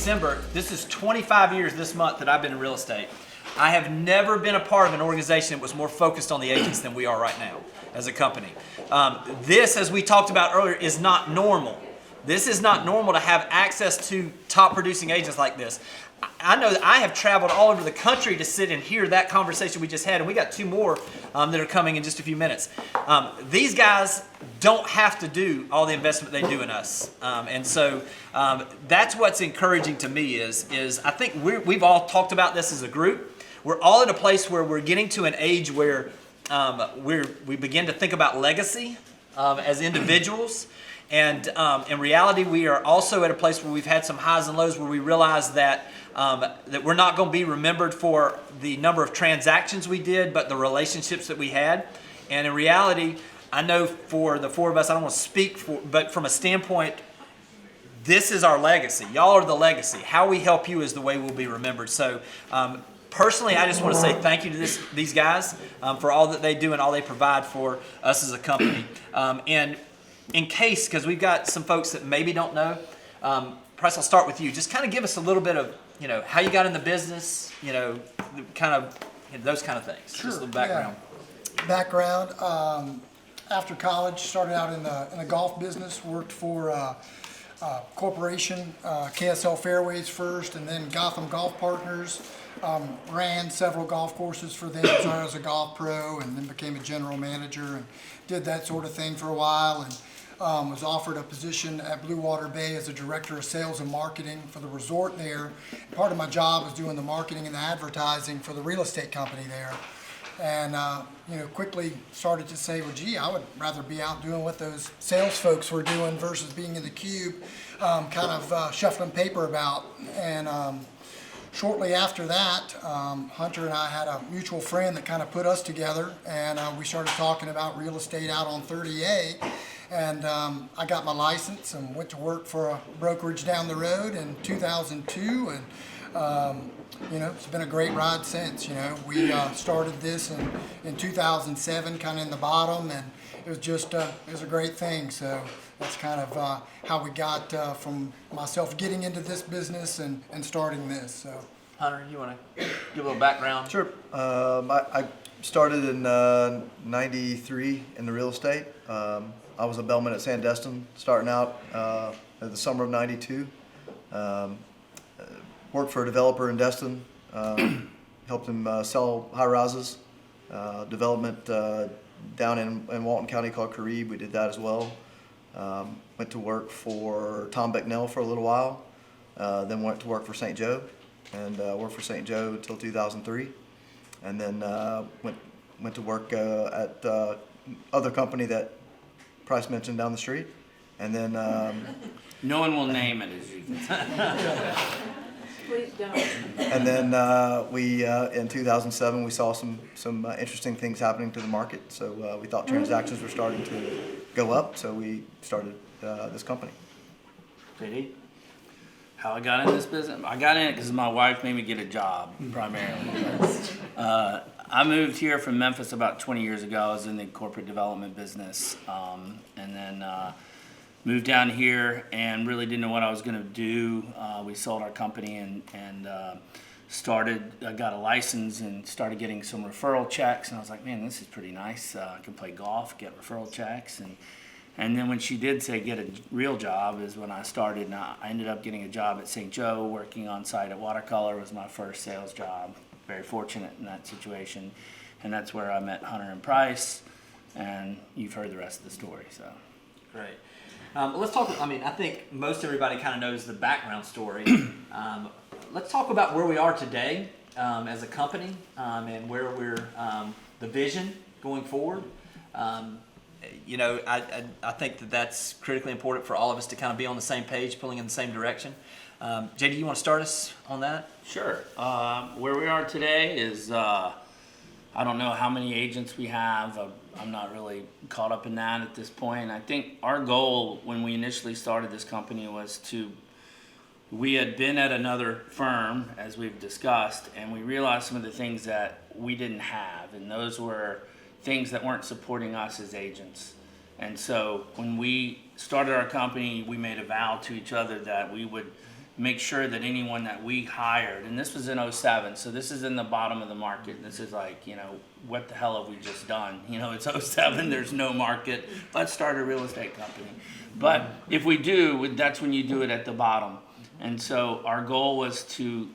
December. This is 25 years this month that I've been in real estate. I have never been a part of an organization that was more focused on the agents than we are right now as a company. This, as we talked about earlier, is not normal. This is not normal to have access to top producing agents like this. I know that I have traveled all over the country to sit and hear that conversation we just had, and we got two more that are coming in just a few minutes. These guys don't have to do all the investment they do in us, and so that's what's encouraging to me is I think we've all talked about this as a group. We're all at a place where we're getting to an age where we begin to think about legacy as individuals. And in reality, we are also at a place where we've had some highs and lows where we realize that we're not going to be remembered for the number of transactions we did, but the relationships that we had. And in reality, I know for the four of us, I don't want to speak for, but from a standpoint, this is our legacy. Y'all are the legacy. How we help you is the way we'll be remembered. So personally, I just want to say thank you to these guys for all that they do and all they provide for us as a company. And in case, because we've got some folks that maybe don't know, Price, I'll start with you. Just kind of give us a little bit of, how you got in the business, those kind of things. Sure. Just a little background. Yeah. Background. After college, started out in the golf business. Worked for a corporation, KSL Fairways first, and then Gotham Golf Partners. Ran several golf courses for them as I was a golf pro, and then became a general manager and did that sort of thing for a while, and was offered a position at Blue Water Bay as a director of sales and marketing for the resort there. Part of my job was doing the marketing and the advertising for the real estate company there, and quickly started to say, well, gee, I would rather be out doing what those sales folks were doing versus being in the cube, shuffling paper about. And shortly after that, Hunter and I had a mutual friend that kind of put us together, and we started talking about real estate out on 30A. And I got my license and went to work for a brokerage down the road in 2002, and it's been a great ride since. We started this in 2007, kind of in the bottom, and it was just it was a great thing. So that's kind of how we got from myself getting into this business and starting this. So, Hunter, you want to give a little background? Sure. I started in '93 in the real estate. I was a bellman at Sandestin starting out in the summer of '92. Worked for a developer in Destin, helped him sell high rises, development down in Walton County called Carib. We did that as well. Went to work for Tom Becknell for a little while, then went to work for St. Joe, and worked for St. Joe until 2003, and then went to work at other company that Price mentioned down the street, and then no one will name it, as you can say. Please don't. and then we in 2007 we saw some interesting things happening to the market, so we thought transactions were starting to go up, so we started this company. JD? How I got in this business? I got in it because my wife made me get a job, primarily. I moved here from Memphis about 20 years ago. I was in the corporate development business, and then moved down here and really didn't know what I was going to do. We sold our company and got a license and started getting some referral checks. And I was like, man, this is pretty nice. I can play golf, get referral checks. And then when she did say get a real job is when I started. And I ended up getting a job at St. Joe, working on site at Watercolor. Was my first sales job. Very fortunate in that situation. And that's where I met Hunter and Price. And you've heard the rest of the story. So Great. Let's talk. I think most everybody kind of knows the background story. Let's talk about where we are today as a company and where we're, the vision going forward. I think that's critically important for all of us to kind of be on the same page, pulling in the same direction. JD, you want to start us on that? sure. Where we are today is I don't know how many agents we have. I'm not really caught up in that at this point. I think our goal when we initially started this company was we had been at another firm, as we've discussed, and we realized some of the things that we didn't have, and those were things that weren't supporting us as agents. And so when we started our company, we made a vow to each other that we would make sure that anyone that we hired, and this was in '07, so this is in the bottom of the market. This is like, what the hell have we just done? It's '07, there's no market. Let's start a real estate company. But if we do, that's when you do it at the bottom. And so our goal was to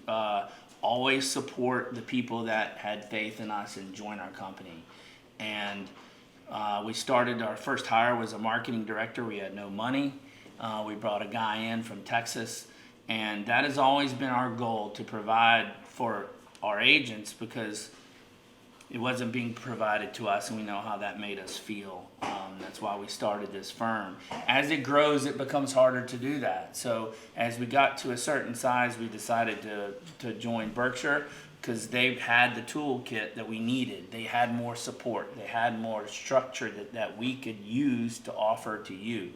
always support the people that had faith in us and join our company. And we started, our first hire was a marketing director. We had no money. We brought a guy in from Texas. And that has always been our goal, to provide for our agents, because it wasn't being provided to us, and we know how that made us feel. That's why we started this firm. As it grows, it becomes harder to do that. So as we got to a certain size, we decided to join Berkshire, because they had the toolkit that we needed. They had more support. They had more structure that we could use to offer to you.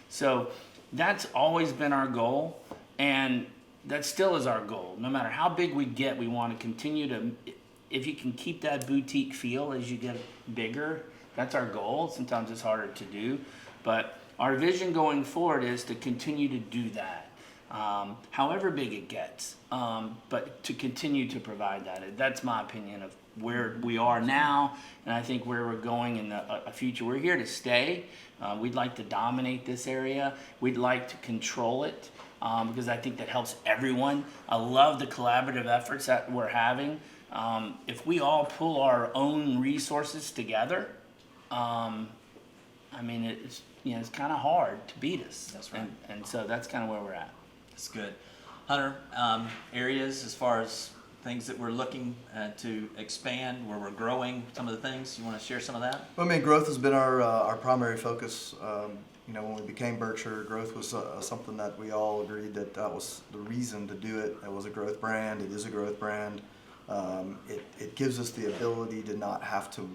So that's always been our goal. And that still is our goal. No matter how big we get, we want to continue to, if you can keep that boutique feel as you get bigger, that's our goal. Sometimes it's harder to do, but our vision going forward is to continue to do that, however big it gets, but to continue to provide that. That's my opinion of where we are now, and I think where we're going in the future. We're here to stay. We'd like to dominate this area. We'd like to control it. Because I think that helps everyone. I love the collaborative efforts that we're having. If we all pull our own resources together, it's kind of hard to beat us. That's right. And so that's kind of where we're at. That's good. Hunter, areas as far as things that we're looking to expand, where we're growing, some of the things, you want to share some of that? Well, growth has been our primary focus. When we became Berkshire, growth was something that we all agreed that was the reason to do it. It was a growth brand. It is a growth brand. It gives us the ability to not have to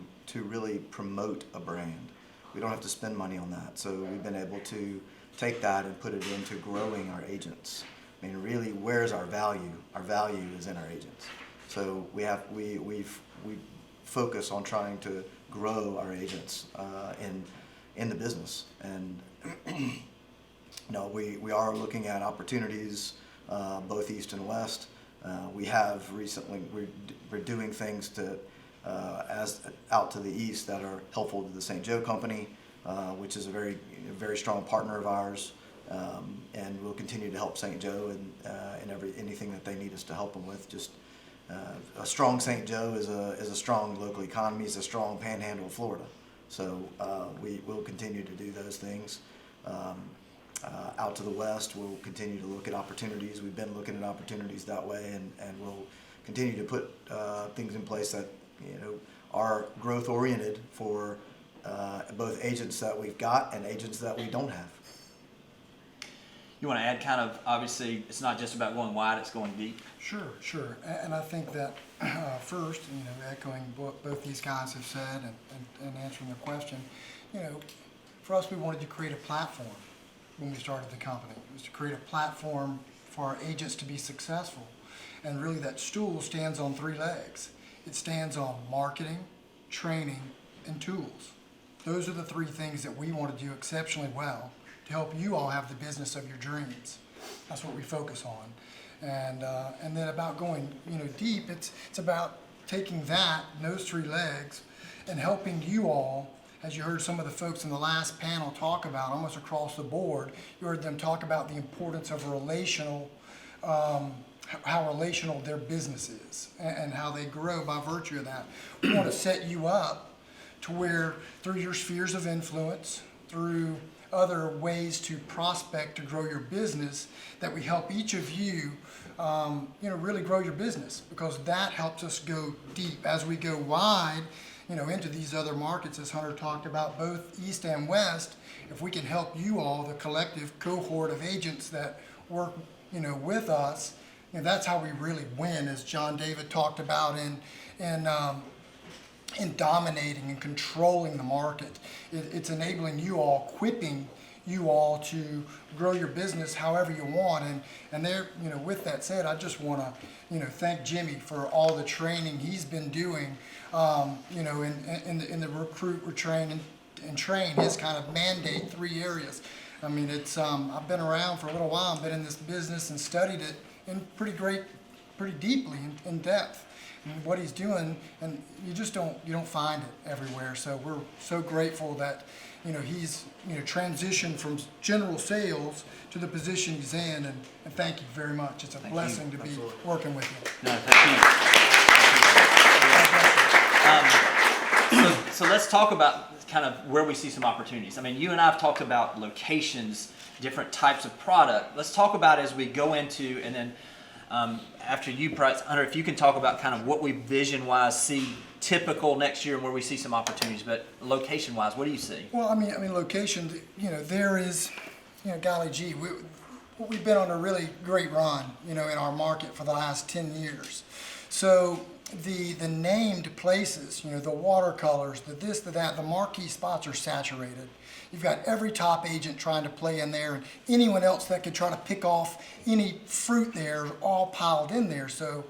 really promote a brand. We don't have to spend money on that. So we've been able to take that and put it into growing our agents. Really, where's our value? Our value is in our agents. So we focus on trying to grow our agents in the business, and we are looking at opportunities both east and west. We have recently, we're doing things as out to the east that are helpful to the St. Joe Company, which is a very strong partner of ours, and we'll continue to help St. Joe in anything that they need us to help them with. Just a strong St. Joe is a strong local economy, is a strong panhandle of Florida. So we will continue to do those things. Out to the west, we'll continue to look at opportunities. We've been looking at opportunities that way, and we'll continue to put things in place that are growth oriented for both agents that we've got and agents that we don't have. You want to add kind of, obviously, it's not just about going wide, it's going deep. Sure. And I think that first, echoing what both these guys have said and answering the question, for us, we wanted to create a platform when we started the company. It was to create a platform for our agents to be successful. And really that stool stands on three legs. It stands on marketing, training, and tools. Those are the three things that we want to do exceptionally well to help you all have the business of your dreams. That's what we focus on. And then about going deep, it's about taking those three legs and helping you all, as you heard some of the folks in the last panel talk about, almost across the board, you heard them talk about the importance of relational, how relational their business is and how they grow by virtue of that. We want to set you up to where through your spheres of influence, through other ways to prospect to grow your business, that we help each of you really grow your business, because that helps us go deep. As we go wide into these other markets, as Hunter talked about, both east and west, if we can help you all, the collective cohort of agents that work with us, that's how we really win, as John David talked about in dominating and controlling the market. It's enabling you all, equipping you all to grow your business however you want. And there, with that said, I just want to, thank Jimmy for all the training he's been doing, in the recruit, retrain, and train, his kind of mandate 3 areas. I mean, it's I've been around for a little while, been in this business and studied it in pretty deeply in depth. And what he's doing, and you don't find it everywhere. So we're so grateful that he's transitioned from general sales to the position he's in, and thank you very much. It's a blessing to be working with you. No, thank you. So let's talk about kind of where we see some opportunities. I mean, you and I have talked about locations, different types of product. Let's talk about as we go into, and then after you, Hunter, if you can talk about kind of what we vision-wise see typical next year and where we see some opportunities. But location-wise, what do you see? Well, I mean, location. There is, golly gee, we've been on a really great run, in our market for the last 10 years. So the named places, the watercolors, the this, the that, the marquee spots are saturated. You've got every top agent trying to play in there, and anyone else that could try to pick off any fruit there, all piled in there. So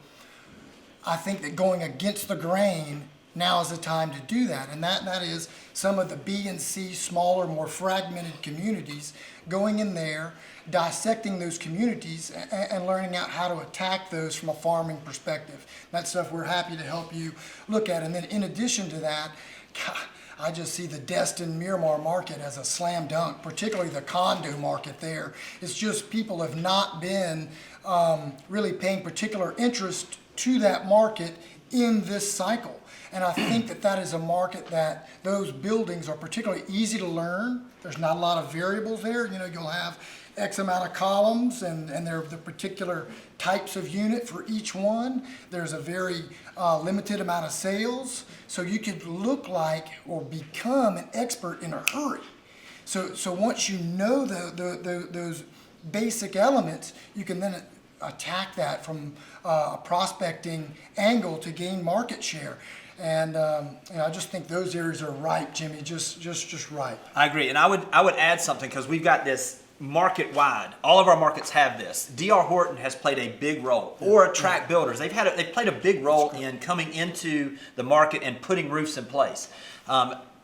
I think that going against the grain, now is the time to do that. And that is some of the B and C, smaller, more fragmented communities, going in there, dissecting those communities and learning out how to attack those from a farming perspective. That's stuff we're happy to help you look at. And then in addition to that, I just see the Destin Miramar market as a slam dunk, particularly the condo market there. It's just people have not been really paying particular interest to that market in this cycle. And I think that is a market that those buildings are particularly easy to learn. There's not a lot of variables there. You'll have X amount of columns, and they're the particular types of unit for each one. There's a very limited amount of sales, so you could look like or become an expert in a hurry. So once you know those basic elements, you can then attack that from a prospecting angle to gain market share. And I just think those areas are ripe, Jimmy, just ripe. I agree, and I would add something, because we've got this market wide. All of our markets have this. D.R. Horton has played a big role, or Attract Builders. They've played a big role in coming into the market and putting roofs in place.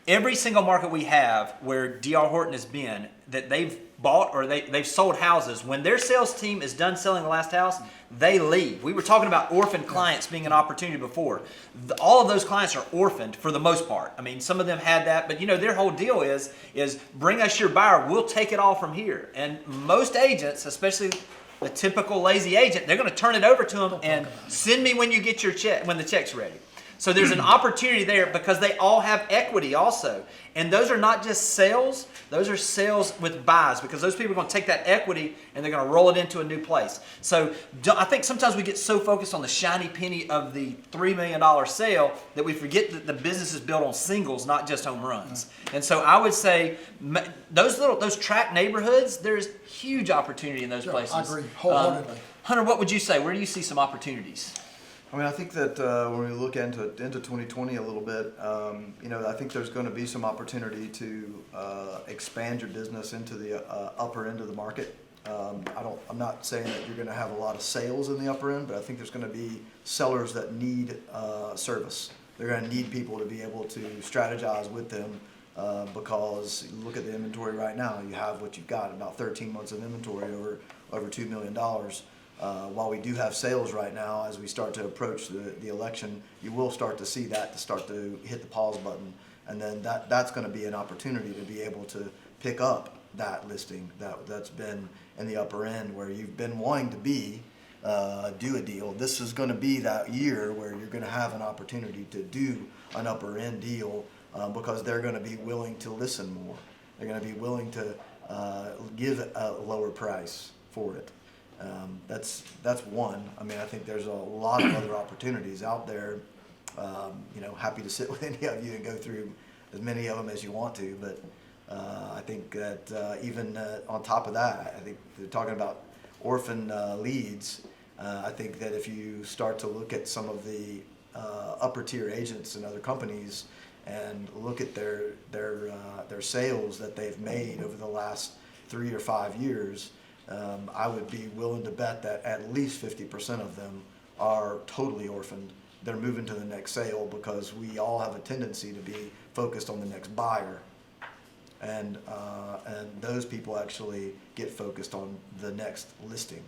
Every single market we have where D.R. Horton has been, that they've bought or they've sold houses, when their sales team is done selling the last house, they leave. We were talking about orphaned clients being an opportunity before. All of those clients are orphaned for the most part. I mean, some of them had that, but their whole deal is bring us your buyer, we'll take it all from here. And most agents, especially the typical lazy agent, they're going to turn it over to them and send me when you get your check, when the check's ready. So there's an opportunity there, because they all have equity also. And those are not just sales, those are sales with buys, because those people are going to take that equity and they're going to roll it into a new place. So I think sometimes we get so focused on the shiny penny of the $3 million sale that we forget that the business is built on singles, not just home runs. And so I would say those tract neighborhoods, there's huge opportunity in those places. I agree wholeheartedly. Hunter, what would you say? Where do you see some opportunities? I mean, I think that when we look into 2020 a little bit, I think there's going to be some opportunity to expand your business into the upper end of the market. I'm not saying that you're going to have a lot of sales in the upper end, but I think there's going to be sellers that need service. They're going to need people to be able to strategize with them, because look at the inventory right now. You have what you've got, about 13 months of inventory over $2 million. While we do have sales right now, as we start to approach the election, you will start to see that to start to hit the pause button, and then that's going to be an opportunity to be able to pick up that listing that's been in the upper end where you've been wanting to do a deal. This is going to be that year where you're going to have an opportunity to do an upper end deal, because they're going to be willing to listen more. They're going to be willing to give a lower price for it. That's one. I mean, I think there's a lot of other opportunities out there. Happy to sit with any of you and go through as many of them as you want to. But I think that even on top of that, I think they're talking about orphan leads. I think that if you start to look at some of the upper tier agents and other companies and look at their sales that they've made over the last 3 or 5 years, I would be willing to bet that at least 50% of them are totally orphaned. They're moving to the next sale because we all have a tendency to be focused on the next buyer. and those people actually get focused on the next listing.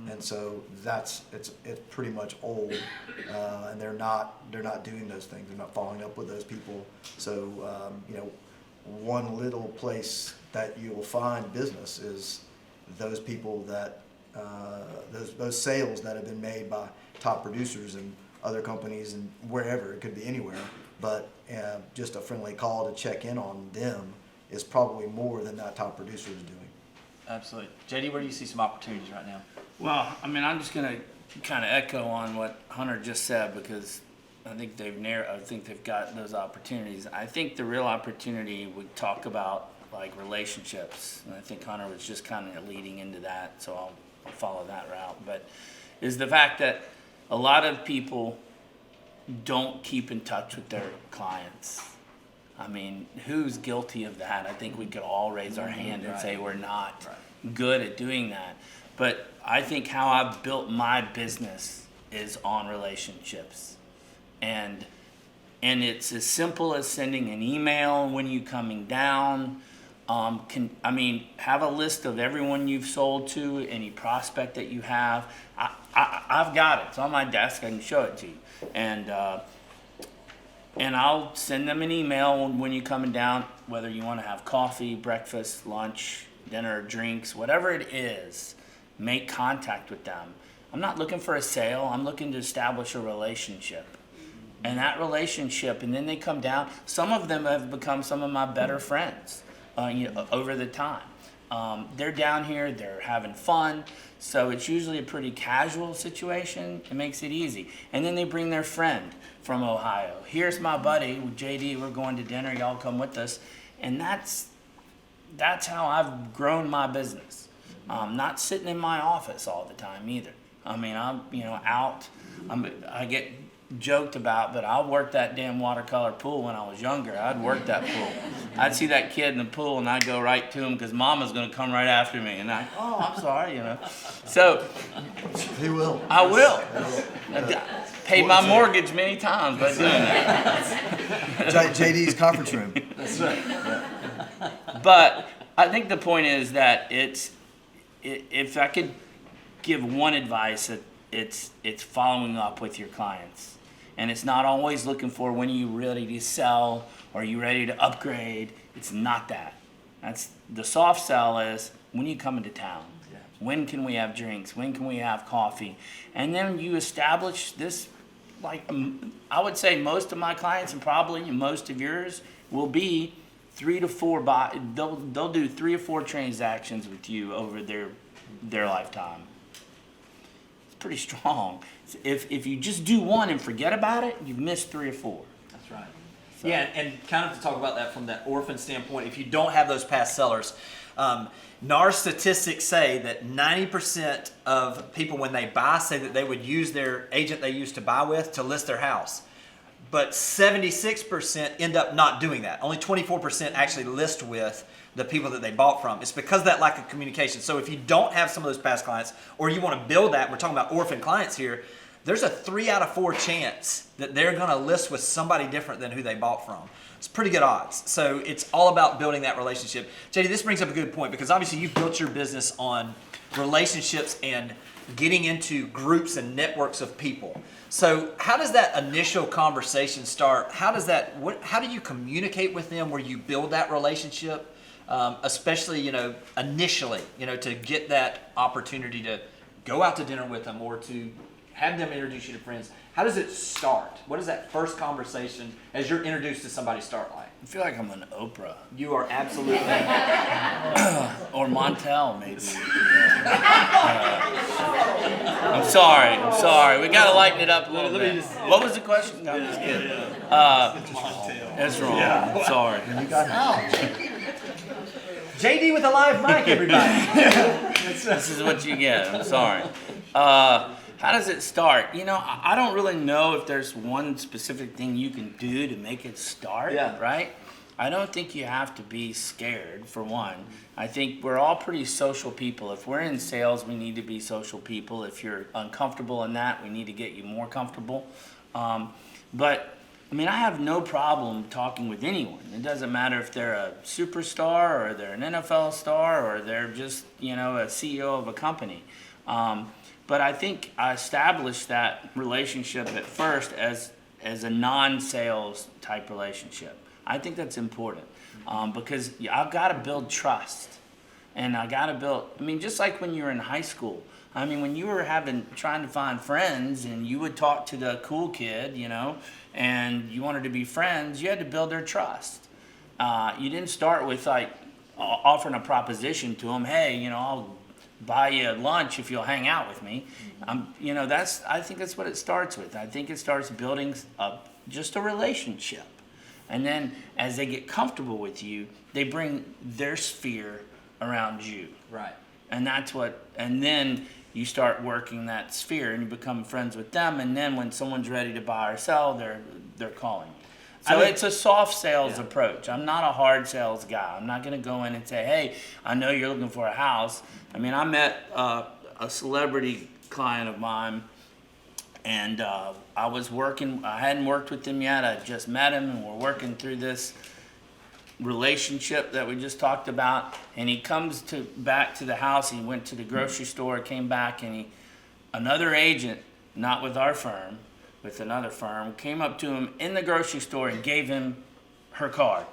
And so it's pretty much old, and they're not doing those things. They're not following up with those people. So one little place that you will find business is those people that those sales that have been made by top producers and other companies and wherever. It could be anywhere, but just a friendly call to check in on them is probably more than that top producer is doing. Absolutely. JD, where do you see some opportunities right now? Well, I mean, I'm just gonna kind of echo on what Hunter just said, because I think they've got those opportunities. I think the real opportunity we talk about, like relationships, and I think Hunter was just kind of leading into that, so I'll follow that route. But is the fact that a lot of people don't keep in touch with their clients. I mean, who's guilty of that? I think we could all raise our hand and say we're not good at doing that. But I think how I've built my business is on relationships. And it's as simple as sending an email when you coming down. Have a list of everyone you've sold to, any prospect that you have. I've got it. It's on my desk. I can show it to you. And I'll send them an email when you're coming down, whether you want to have coffee, breakfast, lunch, dinner, drinks, whatever it is. Make contact with them. I'm not looking for a sale. I'm looking to establish a relationship. And that relationship, and then they come down. Some of them have become some of my better friends over the time. They're down here, they're having fun. So it's usually a pretty casual situation. It makes it easy. And then they bring their friend from Ohio. Here's my buddy, JD, we're going to dinner, y'all come with us. And that's how I've grown my business. Not sitting in my office all the time either. I mean, I'm out. I get joked about, but I worked that damn watercolor pool when I was younger. I'd work that pool. I'd see that kid in the pool and I'd go right to him because Mama's going to come right after me. And I'm sorry, So He will. I will. I paid my mortgage many times by doing that. JD's conference room. That's right. But I think the point is that if I could give one advice, it's following up with your clients. And it's not always looking for when you ready to sell or you ready to upgrade. It's not that. That's the soft sell is when you come into town. When can we have drinks? When can we have coffee? And then you establish this, I would say most of my clients and probably most of yours will be 3 to 4 they'll do 3 or 4 transactions with you over their lifetime. It's pretty strong. If you just do one and forget about it, you've missed 3 or 4. That's right. So. Yeah, and kind of to talk about that from that orphan standpoint, if you don't have those past sellers, NAR statistics say that 90% of people when they buy say that they would use their agent they used to buy with to list their house. But 76% end up not doing that. Only 24% actually list with the people that they bought from. It's because of that lack of communication. So if you don't have some of those past clients, or you want to build that, we're talking about orphan clients here, there's a 3 out of 4 chance that they're going to list with somebody different than who they bought from. It's pretty good odds. So it's all about building that relationship. JD, this brings up a good point because obviously you've built your business on relationships and getting into groups and networks of people. So how does that initial conversation start? How do you communicate with them where you build that relationship, especially, initially, to get that opportunity to go out to dinner with them or to have them introduce you to friends? How does it start? What does that first conversation as you're introduced to somebody start like? I feel like I'm on Oprah. You are absolutely. Or Montel, maybe. I'm sorry. We got to lighten it up a little bit. What was the question? No, I'm just kidding. That's wrong. Yeah. Sorry. JD with a live mic, everybody. This is what you get. I'm sorry. How does it start? I don't really know if there's one specific thing you can do to make it start, right? I don't think you have to be scared, for one. I think we're all pretty social people. If we're in sales, we need to be social people. If you're uncomfortable in that, we need to get you more comfortable. But I mean, I have no problem talking with anyone. It doesn't matter if they're a superstar or they're an NFL star or they're just, you know, a CEO of a company. But I think I established that relationship at first as a non-sales type relationship. I think that's important because I've got to build trust. And I got to build, I mean, just like when you were in high school. I mean, when you were trying to find friends and you would talk to the cool kid, you know, and you wanted to be friends, you had to build their trust. You didn't start with like offering a proposition to them, hey, you know, I'll buy you lunch if you'll hang out with me. You know, I think that's what it starts with. I think it starts building just a relationship. And then as they get comfortable with you, they bring their sphere around you. Right. And and then you start working that sphere and you become friends with them. And then when someone's ready to buy or sell, they're calling you. So it's a soft sales approach. I'm not a hard sales guy. I'm not going to go in and say, hey, I know you're looking for a house. I mean, I met a celebrity client of mine, and I hadn't worked with him yet. I just met him, and we're working through this relationship that we just talked about. And he comes back to the house. He went to the grocery store, came back, and another agent, not with our firm, with another firm, came up to him in the grocery store and gave him her card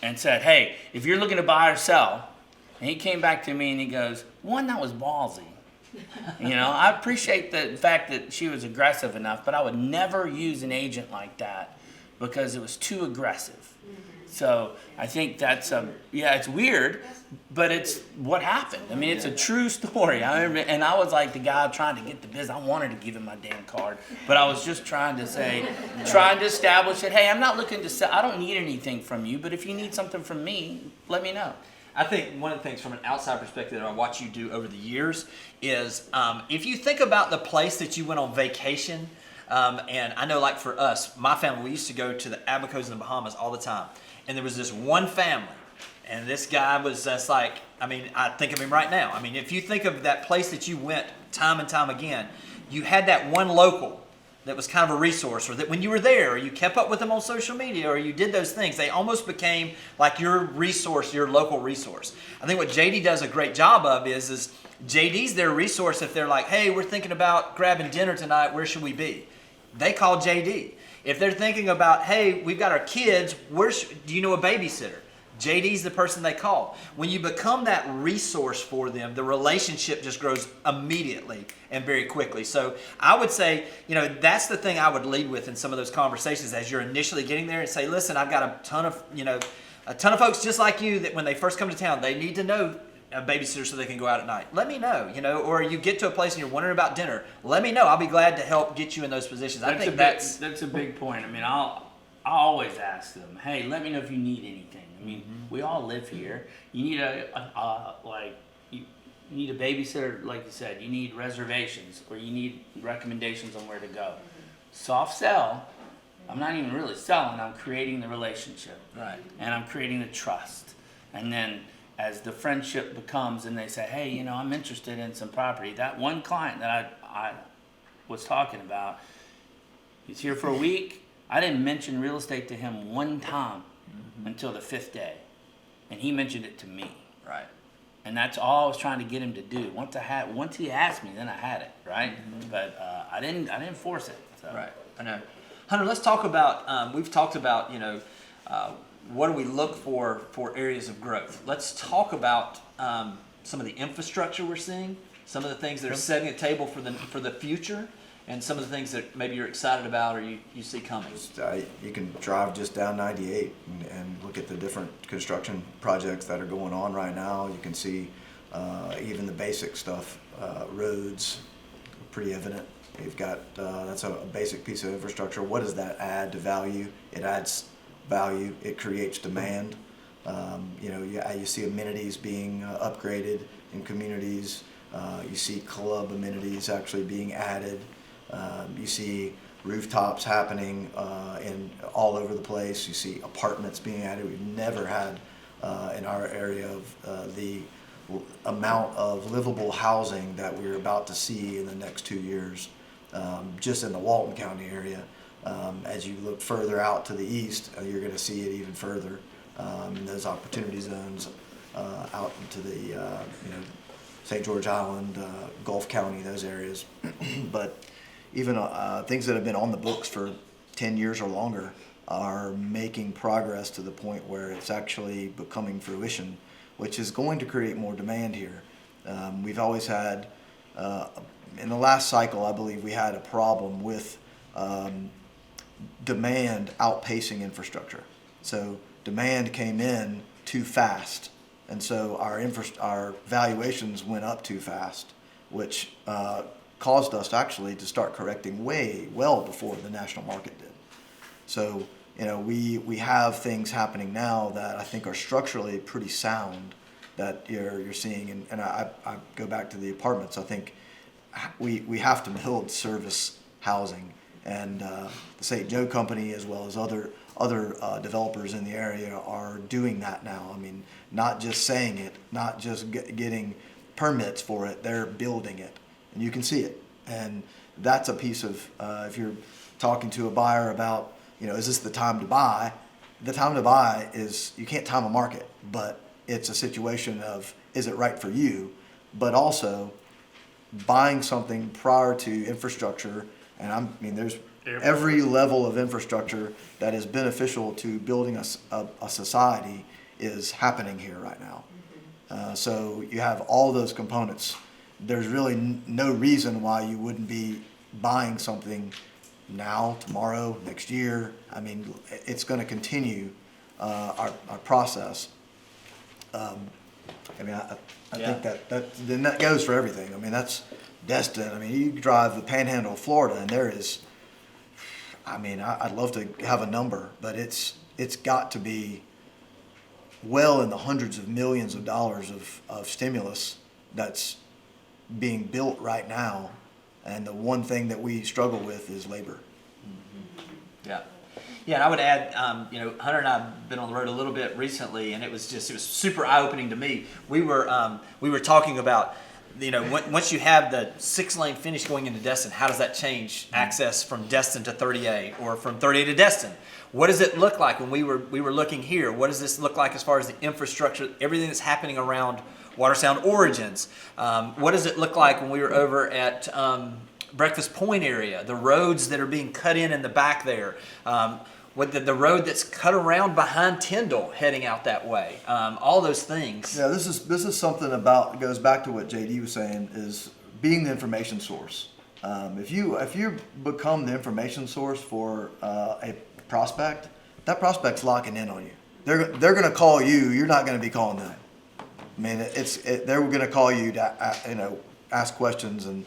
and said, hey, if you're looking to buy or sell. And he came back to me and he goes, that was ballsy. You know, I appreciate the fact that she was aggressive enough, but I would never use an agent like that because it was too aggressive. So I think that's, it's weird, but it's what happened. I mean, it's a true story. And I was like the guy trying to get the business. I wanted to give him my damn card, but I was just trying to establish that, hey, I'm not looking to sell. I don't need anything from you, but if you need something from me, let me know. I think one of the things from an outside perspective that I watch you do over the years is if you think about the place that you went on vacation, and I know like for us, my family, we used to go to the Abacos in the Bahamas all the time. And there was this one family, and this guy was just like, I mean, I think of him right now. I mean, if you think of that place that you went time and time again, you had that one local that was kind of a resource, or that when you were there, or you kept up with them on social media, or you did those things, they almost became like your resource, your local resource. I think what JD does a great job of is JD's their resource if they're like, hey, we're thinking about grabbing dinner tonight, where should we be? They call JD. If they're thinking about, hey, we've got our kids, do you know a babysitter? JD's the person they call. When you become that resource for them, the relationship just grows immediately and very quickly. So I would say, you know, that's the thing I would lead with in some of those conversations as you're initially getting there and say, listen, I've got a ton of folks just like you that when they first come to town, they need to know a babysitter so they can go out at night. Let me know, you know, or you get to a place and you're wondering about dinner. Let me know. I'll be glad to help get you in those positions. I think that's a big point. I mean, I always ask them, hey, let me know if you need anything. I mean, we all live here. You need you need a babysitter, like you said. You need reservations, or you need recommendations on where to go. Soft sell. I'm not even really selling. I'm creating the relationship, right, and I'm creating the trust, and then as the friendship becomes, and they say, hey, you know, I'm interested in some property. That one client that I was talking about, he's here for a week. I didn't mention real estate to him one time until the 5th day. And he mentioned it to me. right. And that's all I was trying to get him to do. Once he asked me, then I had it, right? But I didn't force it. So. Right, I know. Hunter, let's talk about, we've talked about, you know, what do we look for areas of growth? Let's talk about some of the infrastructure we're seeing, some of the things that are setting a table for the future, and some of the things that maybe you're excited about or you see coming. You can drive just down 98 and look at the different construction projects that are going on right now. You can see even the basic stuff, roads, pretty evident. You've got, that's a basic piece of infrastructure. What does that add to value? It adds value, it creates demand. You know, you see amenities being upgraded in communities. You see club amenities actually being added. You see rooftops happening in all over the place. You see apartments being added. We've never had in our area of the amount of livable housing that we're about to see in the next 2 years, just in the Walton County area. As you look further out to the east, you're going to see it even further in those opportunity zones out into the St. George Island, Gulf County, those areas. But even things that have been on the books for 10 years or longer are making progress to the point where it's actually becoming fruition, which is going to create more demand here. We've always had, in the last cycle, I believe we had a problem with demand outpacing infrastructure. So demand came in too fast, and so our valuations went up too fast, which caused us actually to start correcting well before the national market did. So we have things happening now that I think are structurally pretty sound that you're seeing, and I go back to the apartments. I think we have to build service housing, and the St. Joe Company, as well as other developers in the area, are doing that now. I mean, not just saying it, not just getting permits for it, they're building it, and you can see it. And that's a piece of, if you're talking to a buyer about, is this the time to buy? The time to buy is, you can't time a market, but it's a situation of, is it right for you? But also buying something prior to infrastructure, and there's every level of infrastructure that is beneficial to building a society is happening here right now. So you have all those components. There's really no reason why you wouldn't be buying something now, tomorrow, next year. I mean, it's going to continue our process. I think that goes for everything. I mean, that's Destin. I mean, you drive the Panhandle of Florida, and there is. I mean, I'd love to have a number, but it's got to be well in the hundreds of millions of dollars of stimulus that's being built right now, and the one thing that we struggle with is labor. Yeah. Yeah, and I would add, Hunter and I have been on the road a little bit recently, and it was super eye-opening to me. We were talking about, once you have the 6-lane finish going into Destin, how does that change access from Destin to 30A or from 30A to Destin? What does it look like when we were looking here? What does this look like as far as the infrastructure, everything that's happening around Watersound Origins? What does it look like when we were over at Breakfast Point area, the roads that are being cut in the back there? With the road that's cut around behind Tyndall heading out that way, all those things. Yeah, this is something about, goes back to what JD was saying, is being the information source. If you become the information source for a prospect, that prospect's locking in on you. They're going to call you. You're not going to be calling them. I mean, they're going to call you to ask questions and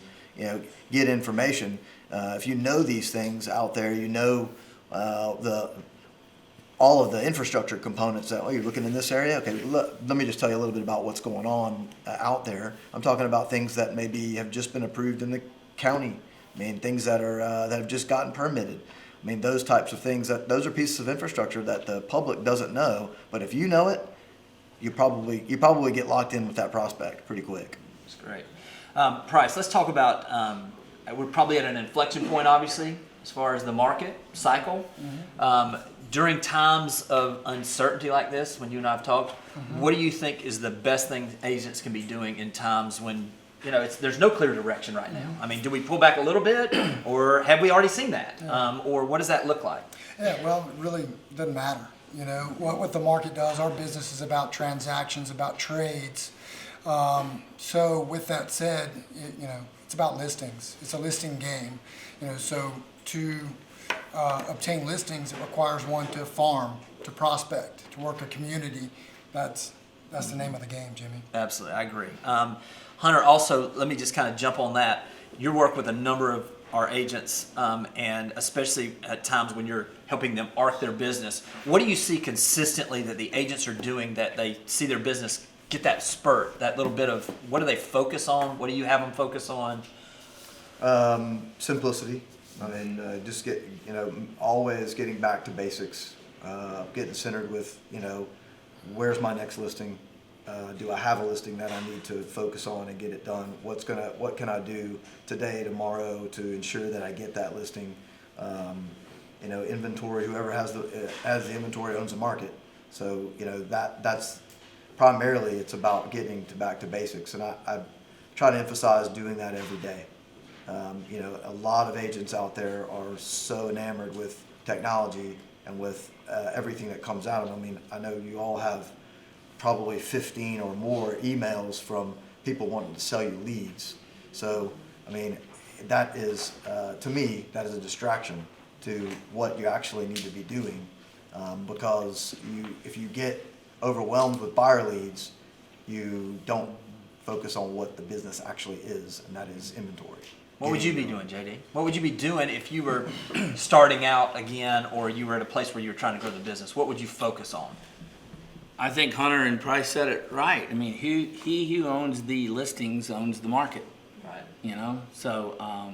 get information. If you know these things out there, all of the infrastructure components that, you're looking in this area? Okay, let me just tell you a little bit about what's going on out there. I'm talking about things that maybe have just been approved in the county. I mean, things that have just gotten permitted. I mean, those types of things, those are pieces of infrastructure that the public doesn't know, but if you know it, you probably get locked in with that prospect pretty quick. That's great. Price, let's talk about, we're probably at an inflection point, obviously, as far as the market cycle. During times of uncertainty like this, when you and I have talked, what do you think is the best thing agents can be doing in times when there's no clear direction right now? I mean, do we pull back a little bit, or have we already seen that, or what does that look like? Yeah, well, it really doesn't matter. What the market does. Our business is about transactions, about trades. So with that said, it's about listings. It's a listing game. So to obtain listings, it requires one to farm, to prospect, to work a community. That's the name of the game, Jimmy. Absolutely, I agree. Hunter, also, let me just kind of jump on that. You work with a number of our agents, and especially at times when you're helping them arc their business. What do you see consistently that the agents are doing that they see their business get that spurt, that little bit of, what do they focus on? What do you have them focus on? Simplicity. I mean, just always getting back to basics, getting centered with, where's my next listing? Do I have a listing that I need to focus on and get it done? What can I do today, tomorrow to ensure that I get that listing? inventory. Whoever has the inventory owns the market. So that's primarily it's about getting back to basics, and I try to emphasize doing that every day. A lot of agents out there are so enamored with technology and with everything that comes out of them. I mean, I know you all have probably 15 or more emails from people wanting to sell you leads. So, I mean, that is, to me, that is a distraction to what you actually need to be doing, because if you get overwhelmed with buyer leads, you don't focus on what the business actually is, and that is inventory. What would you be doing, JD? What would you be doing if you were starting out again, or you were at a place where you were trying to grow the business? What would you focus on? I think Hunter and Price said it right. I mean, he who owns the listings owns the market. Right. So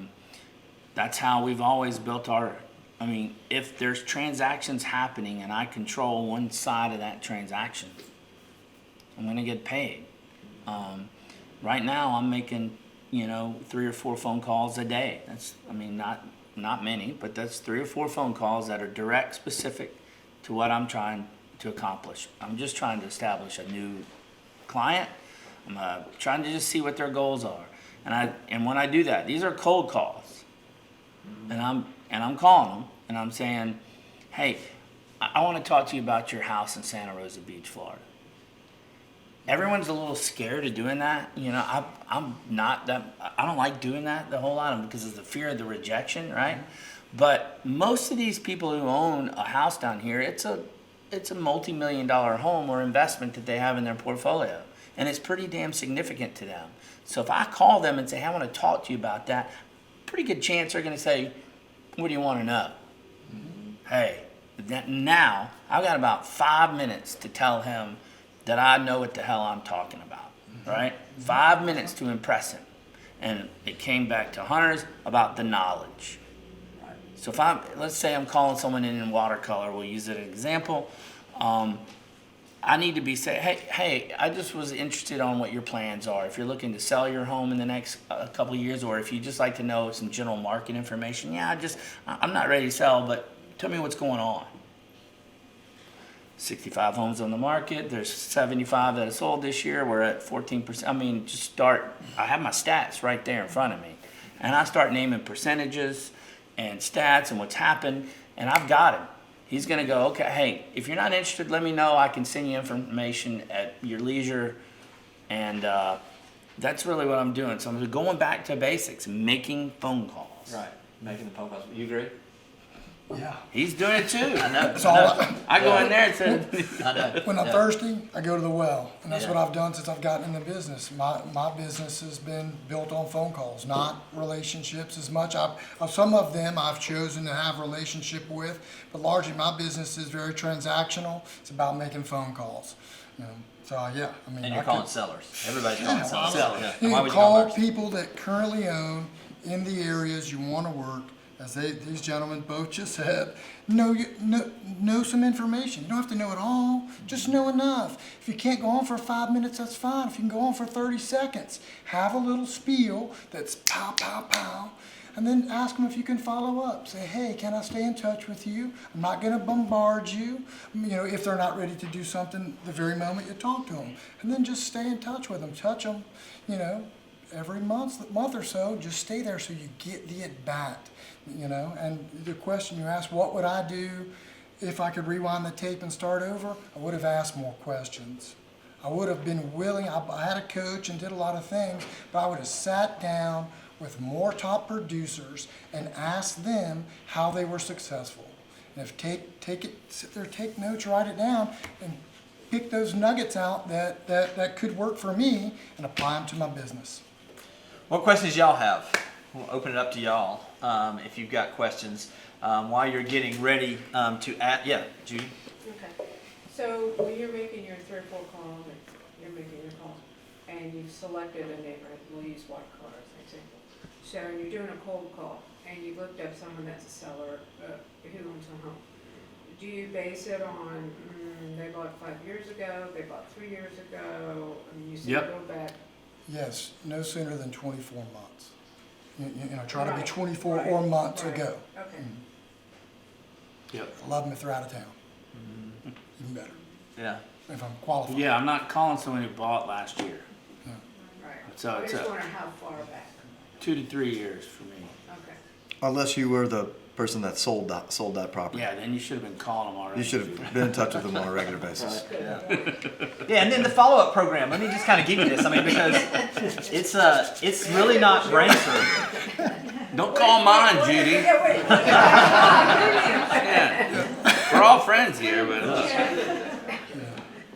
that's how we've always built our. I mean, if there's transactions happening and I control one side of that transaction, I'm going to get paid. Right now, I'm making 3 or 4 phone calls a day. That's, I mean, not many, but that's 3 or 4 phone calls that are direct, specific to what I'm trying to accomplish. I'm just trying to establish a new client. I'm trying to just see what their goals are. And when I do that, these are cold calls. And I'm calling them and I'm saying, hey, I want to talk to you about your house in Santa Rosa Beach, Florida. Everyone's a little scared of doing that. I'm not that. I don't like doing that the whole lot because of the fear of the rejection, right? But most of these people who own a house down here, it's a multi-million-dollar home or investment that they have in their portfolio, and it's pretty damn significant to them. So if I call them and say, hey, I want to talk to you about that, pretty good chance they're going to say, what do you want to know? Hey, now I've got about 5 minutes to tell him that I know what the hell I'm talking about, right? 5 minutes to impress him. And it came back to Hunter's about the knowledge. So let's say I'm calling someone in watercolor, we'll use it as an example. I need to be saying, hey, I just was interested on what your plans are. If you're looking to sell your home in the next couple of years, or if you just like to know some general market information, I'm not ready to sell, but tell me what's going on. 65 homes on the market. There's 75 that have sold this year. We're at 14%. I mean, I have my stats right there in front of me. And I start naming percentages and stats and what's happened, and I've got him. He's going to go, okay, hey, if you're not interested, let me know. I can send you information at your leisure. And that's really what I'm doing. So I'm going back to basics, making phone calls. Right. Making the phone calls. You agree? Yeah. He's doing it too. I know. That's all I go in there and say, I know. When I'm thirsty, I go to the well, and that's Yeah. what I've done since I've gotten in the business. My business has been built on phone calls, not relationships as much. Some of them I've chosen to have relationship with, but largely my business is very transactional. It's about making phone calls. So yeah, I mean. And you're calling sellers. Everybody's calling sellers. Sellers. Yeah. You Why can would you call buyers? people that currently own in the areas you want to work, as these gentlemen both just said. Know some information. You don't have to know it all. Just know enough. If you can't go on for 5 minutes, that's fine. If you can go on for 30 seconds, have a little spiel that's pow, pow, pow, and then ask them if you can follow up. Say, hey, can I stay in touch with you? I'm not going to bombard you. If they're not ready to do something the very moment you talk to them, and then just stay in touch with them. Touch them, every month or so. Just stay there so you get the at bat. And the question you asked, what would I do if I could rewind the tape and start over? I would have asked more questions. I would have been willing. I had a coach and did a lot of things, but I would have sat down with more top producers and asked them how they were successful. And if sit there, take notes, write it down, and pick those nuggets out that could work for me and apply them to my business. What questions y'all have? We'll open it up to y'all. If you've got questions while you're getting ready to add. Yeah, Judy. Okay. So when you're making your 3 or 4 calls, you're making your calls, and you've selected a neighborhood, we'll use watercolor as an example. So you're doing a cold call, and you looked up someone that's a seller who owns a home. Do you base it on they bought 5 years ago, they bought 3 years ago? I mean, you said Yep. go back. Yes, no sooner than 24 months. Try to be Right, 24 right, or months right. ago. Okay. Yep. I love them if they're out of town. Even better, Yeah. if I'm qualified. Yeah, I'm not calling someone who bought last year. Right. So I it's just a- wonder how far back. 2 to 3 years for me. Okay. Unless you were the person that sold that property. Yeah, then you should have been calling them already. You should have been in touch with them on a regular basis. Yeah, and then the follow-up program. Let me just kind of give you this. I mean, because it's really not brain surgery. Don't call mine, Judy. Yeah, wait. Yeah. We're all friends here, but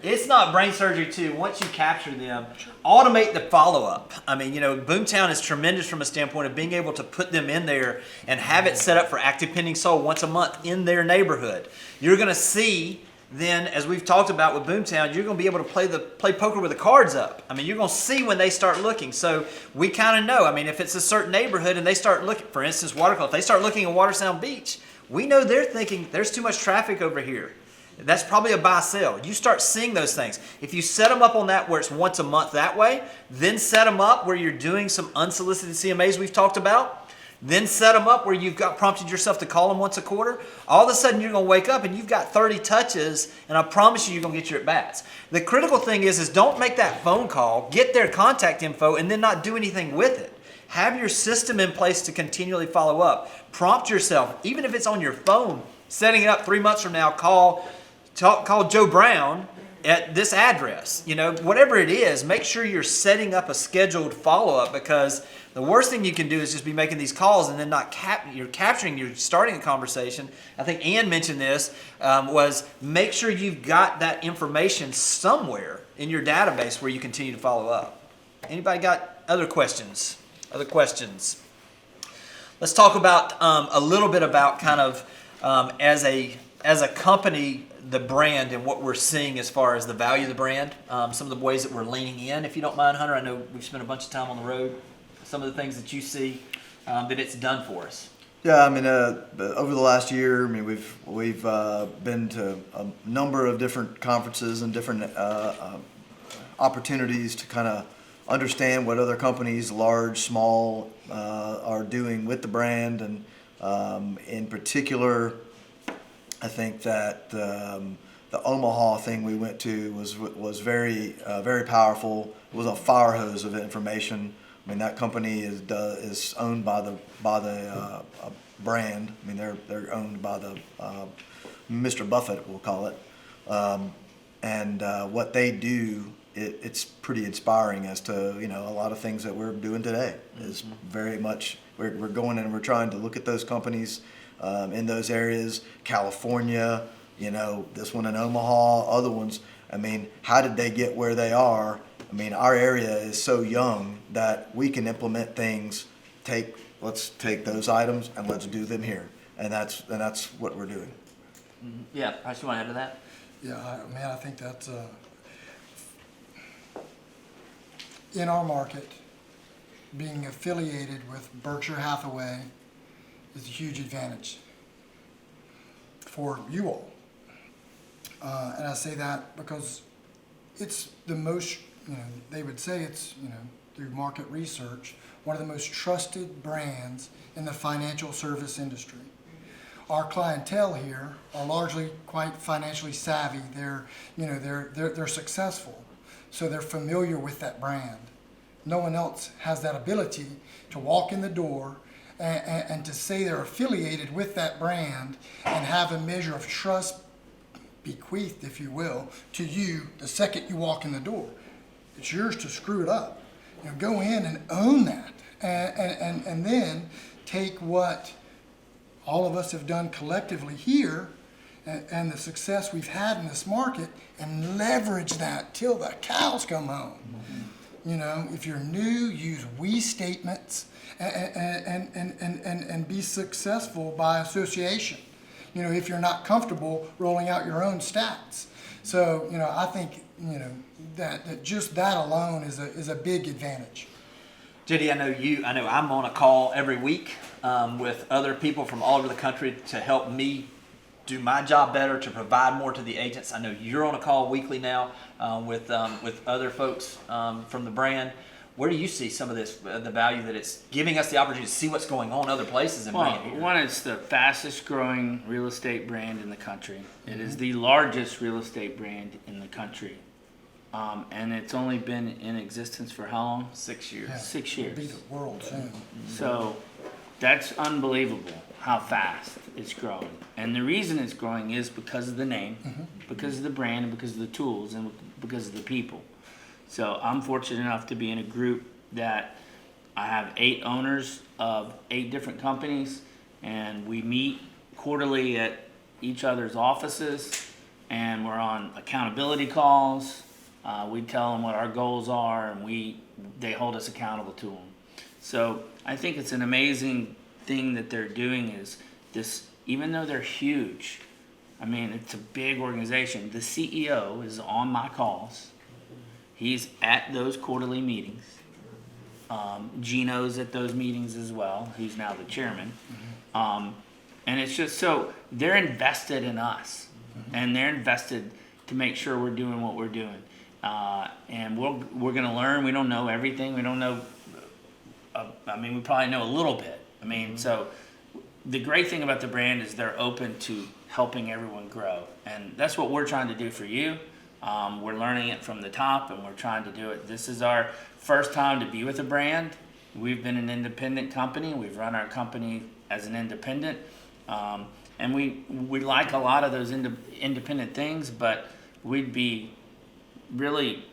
It's not brain surgery too. Once you capture them, automate the follow-up. I mean, you know, Boomtown is tremendous from a standpoint of being able to put them in there and have it set up for active pending sold once a month in their neighborhood. You're going to see then, as we've talked about with Boomtown, you're going to be able to play poker with the cards up. I mean, you're going to see when they start looking. So we kind of know. I mean, if it's a certain neighborhood and they start looking, for instance, Watercolor, if they start looking at Watersound Beach, we know they're thinking there's too much traffic over here. That's probably a buy-sell. You start seeing those things. If you set them up on that where it's once a month that way, then set them up where you're doing some unsolicited CMAs we've talked about, then set them up where you've got prompted yourself to call them once a quarter, all of a sudden you're going to wake up and you've got 30 touches, and I promise you're going to get your at-bats. The critical thing is don't make that phone call, get their contact info, and then not do anything with it. Have your system in place to continually follow up. Prompt yourself, even if it's on your phone, setting it up 3 months from now, call Joe Brown at this address. You know, whatever it is, make sure you're setting up a scheduled follow-up, because the worst thing you can do is just be making these calls and then not you're starting a conversation. I think Ann mentioned this, was make sure you've got that information somewhere in your database where you continue to follow up. Anybody got other questions? Other questions? Let's talk about a little bit about kind of as a company, the brand and what we're seeing as far as the value of the brand. Some of the ways that we're leaning in, if you don't mind, Hunter. I know we've spent a bunch of time on the road. Some of the things that you see that it's done for us. Yeah, I mean, over the last year, I mean, we've been to a number of different conferences and different opportunities to kind of understand what other companies, large, small, are doing with the brand, and in particular, I think that the Omaha thing we went to was very very powerful. It was a fire hose of information. I mean, that company is owned by the brand. I mean, they're owned by the Mr. Buffett, we'll call it, and what they do, it's pretty inspiring as to, you know, a lot of things that we're doing today is very much we're going and we're trying to look at those companies in those areas. California, you know, this one in Omaha, other ones. I mean, how did they get where they are? I mean, our area is so young that we can implement things. Let's take those items and let's do them here, and that's what we're doing. Yeah, I just want to add to that. Yeah, I think that's in our market, being affiliated with Berkshire Hathaway is a huge advantage for you all. And I say that because it's the most, you know, they would say it's, you know, through market research, one of the most trusted brands in the financial service industry. Our clientele here are largely quite financially savvy. They're, you know, they're successful, so they're familiar with that brand. No one else has that ability to walk in the door and to say they're affiliated with that brand and have a measure of trust bequeathed, if you will, to you the second you walk in the door. It's yours to screw it up. You know, go in and own that, and then take what all of us have done collectively here and the success we've had in this market and leverage that till the cows come home. You know, if you're new, use we statements and be successful by association. You know, if you're not comfortable rolling out your own stats. So, you know, I think, you know, that just that alone is a big advantage. JD, I know I'm on a call every week with other people from all over the country to help me do my job better, to provide more to the agents. I know you're on a call weekly now with other folks from the brand. where do you see some of this, the value that it's giving us the opportunity to see what's going on other places and Well, bring it here? one, it's the fastest growing real estate brand in the country. It is the largest real estate brand in the country. And it's only been in existence for how long? 6 years. Yeah. 6 It'll be years. the world soon. So that's unbelievable how fast it's growing. And the reason it's growing is because of the name, because of the brand, and because of the tools, and because of the people. So I'm fortunate enough to be in a group that I have 8 owners of 8 different companies, and we meet quarterly at each other's offices, and we're on accountability calls. We tell them what our goals are, and they hold us accountable to them. So I think it's an amazing thing that they're doing is this, even though they're huge, I mean, it's a big organization. The CEO is on my calls. He's at those quarterly meetings. Gino's at those meetings as well. He's now the chairman. And it's just so they're invested in us, and they're invested to make sure we're doing what we're doing. And we're going to learn. We don't know everything. We don't know. I mean, we probably know a little bit. I mean, so the great thing about the brand is they're open to helping everyone grow, and that's what we're trying to do for you. We're learning it from the top, and we're trying to do it. This is our first time to be with a brand. We've been an independent company. We've run our company as an independent, and we like a lot of those independent things, but we'd be really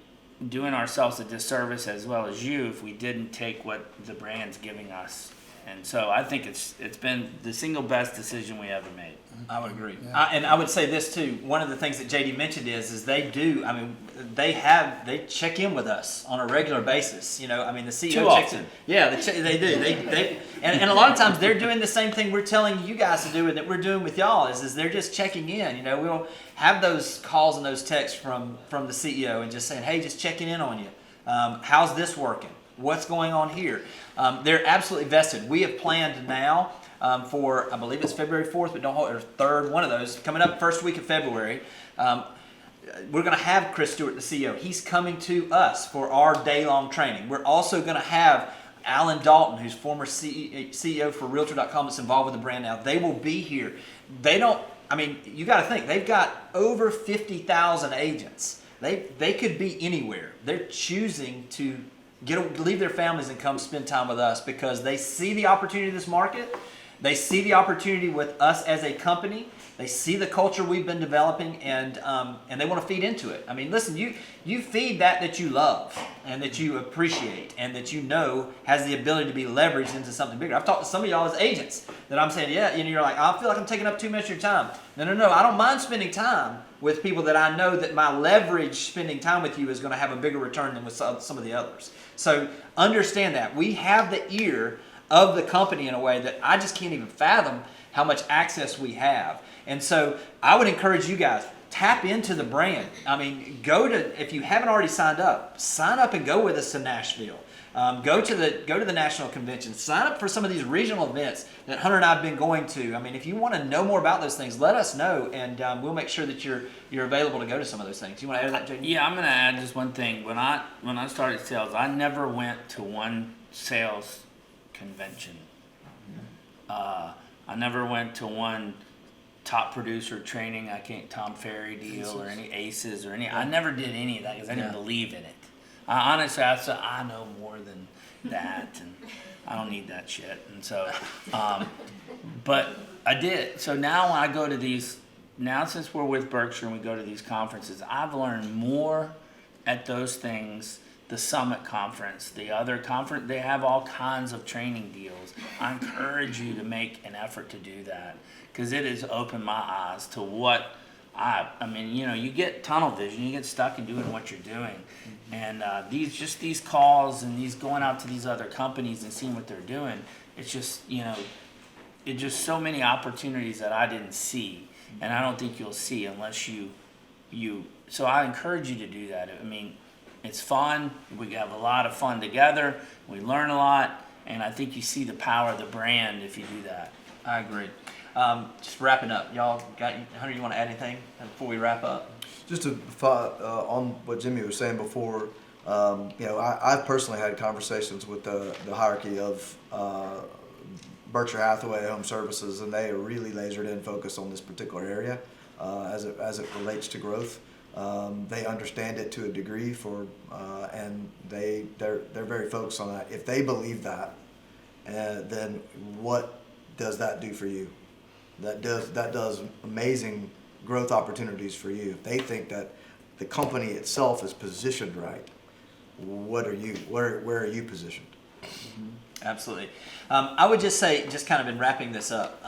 doing ourselves a disservice as well as you if we didn't take what the brand's giving us. And so I think it's been the single best decision we ever made. I would agree. Yeah. And I would say this too. One of the things that JD mentioned is they do. I mean, they check in with us on a regular basis. You know, I mean, the CEO Too checks often. in. Yeah, they do. And a lot of times they're doing the same thing we're telling you guys to do and that we're doing with y'all is they're just checking in. You know, we'll have those calls and those texts from the CEO and just saying, hey, just checking in on you. How's this working? What's going on here? They're absolutely vested. We have planned now for, I believe it's February 4th, but don't hold it, or 3rd, one of those, coming up first week of February. We're going to have Chris Stewart, the CEO. He's coming to us for our day-long training. We're also going to have Alan Dalton, who's former CEO for Realtor.com that's involved with the brand now. They will be here. They don't, I mean, you got to think, they've got over 50,000 agents. They could be anywhere. They're choosing to leave their families and come spend time with us because they see the opportunity in this market. They see the opportunity with us as a company. They see the culture we've been developing, and they want to feed into it. I mean, listen, you feed that you love and that you appreciate and that you know has the ability to be leveraged into something bigger. I've talked to some of y'all as agents that I'm saying, yeah, and you're like, I feel like I'm taking up too much of your time. No, I don't mind spending time with people that I know that my leverage spending time with you is going to have a bigger return than with some of the others. So understand that. We have the ear of the company in a way that I just can't even fathom how much access we have. And so I would encourage you guys, tap into the brand. I mean, if you haven't already signed up, sign up and go with us to Nashville. Go to the national convention. Sign up for some of these regional events that Hunter and I have been going to. I mean, if you want to know more about those things, let us know, and we'll make sure that you're available to go to some of those things. You want to add to that, JD? Yeah, I'm going to add just one thing. When I started sales, I never went to one sales convention. I never went to one top producer training. Tom Ferry deal or any ACEs or any. I never did any of that because I didn't believe in it. Honestly, I know more than that, and I don't need that shit. And so, but I did. So now when I go to these, now since we're with Berkshire and we go to these conferences, I've learned more at those things. The Summit Conference, the other conference, they have all kinds of training deals. I encourage you to make an effort to do that because it has opened my eyes to what I mean, you know, you get tunnel vision, you get stuck in doing what you're doing. And these calls and these going out to these other companies and seeing what they're doing, it's just, you know, it's just so many opportunities that I didn't see. And I don't think you'll see unless you, so I encourage you to do that. I mean, it's fun. We have a lot of fun together. We learn a lot. And I think you see the power of the brand if you do that. I agree. Just wrapping up, y'all got Hunter? You want to add anything before we wrap up? Just to on what Jimmy was saying before, I've personally had conversations with the hierarchy of Berkshire Hathaway Home Services, and they are really lasered in focused on this particular area as it relates to growth. They understand it to a degree and they're very focused on that. If they believe that, then what does that do for you? That does amazing growth opportunities for you. If they think that the company itself is positioned right, where are you positioned? Absolutely. I would just say, just kind of in wrapping this up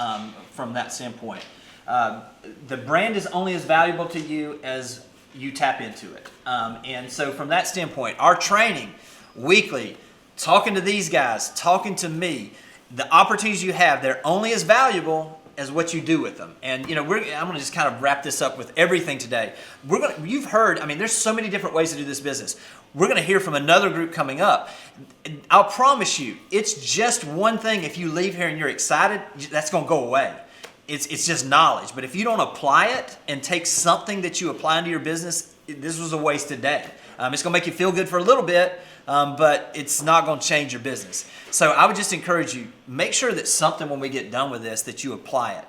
from that standpoint, the brand is only as valuable to you as you tap into it. And so from that standpoint, our training weekly, talking to these guys, talking to me, the opportunities you have, they're only as valuable as what you do with them. And I'm going to just kind of wrap this up with everything today. You've heard, there's so many different ways to do this business. We're going to hear from another group coming up. I'll promise you, it's just one thing. If you leave here and you're excited, that's going to go away. It's just knowledge. But if you don't apply it and take something that you apply into your business, this was a wasted day. It's going to make you feel good for a little bit, but it's not going to change your business. So I would just encourage you, make sure that something when we get done with this, that you apply it.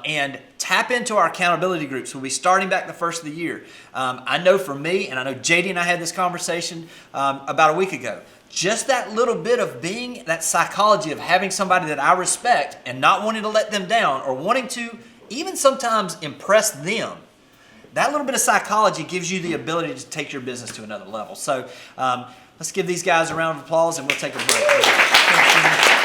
And tap into our accountability groups. We'll be starting back the first of the year. I know for me, and I know JD and I had this conversation about a week ago, just that little bit of being, that psychology of having somebody that I respect and not wanting to let them down or wanting to even sometimes impress them, that little bit of psychology gives you the ability to take your business to another level. So let's give these guys a round of applause and we'll take a break.